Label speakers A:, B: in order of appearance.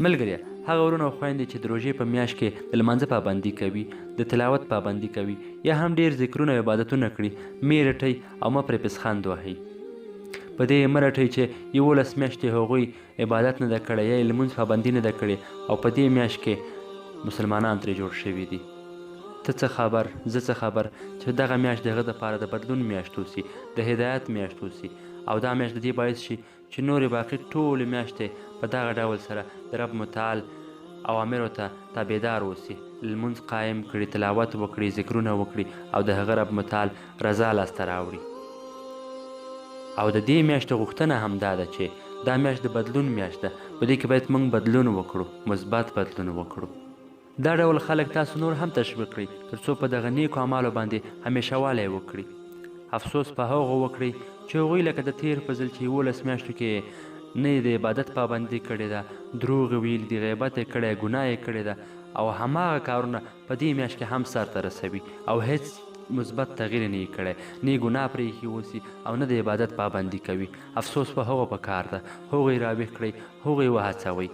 A: ملګریه، هغه ورونه او خویندې چې د روژې په میاشت کې د لمانځه پابندي کوي، د تلاوت پابندي کوي، یا هم ډېر ذکرونه او عبادتونه کړي، مې رټئ او مه پرې پسخند وهئ. په دې مه رټئ چې 11 میاشتې هغوی عبادت نه ده کړی یا یې لمونځ پابندي نه ده کړې او په دې میاشت کې مسلمانان ترې جوړ شوي دي. ته څه خبر، زه څه خبر چې دغه میاشت د هغه دپاره د بدلون میاشت اوسي، د هدایت میاشت اوسي، او دا میاشت د دې باعث شي چې نورې باقي ټولې میاشتې په دغه ډول سره د رب متعال اوامرو ته تابعدار اوسي، لمونځ قایم کړي، تلاوت وکړي، ذکرونه وکړي او د هغه رب متعال رضا لاسته راوړي. او د دې میاشتې غوښتنه هم دا ده چې دا میاشت د بدلون میاشت ده، په دې کې باید موږ بدلون وکړو، مثبت بدلون وکړو. دا ډول خلک تاسو نور هم تشویق کړئ تر څو په دغه نیکو اعمالو باندې همیشه والی وکړي. افسوس په هغو وکړئ چې هغوی لکه د تیر په ځل چې 11 میاشتو کې نه یې د عبادت پابندي کړې ده، دروغ یې ویلي دي، غیبت یې کړی، ګناه یې کړې ده، او هماغه کارونه په دې میاشت کې هم سرته رسوي او هیڅ مثبت تغییر نه یې کړی، نه یې ګناه پرې ایښي اوسي او نه د عبادت پابندي کوي. افسوس په هغو په کار ده. هغوی راویښ کړئ، هغوی وهڅوئ.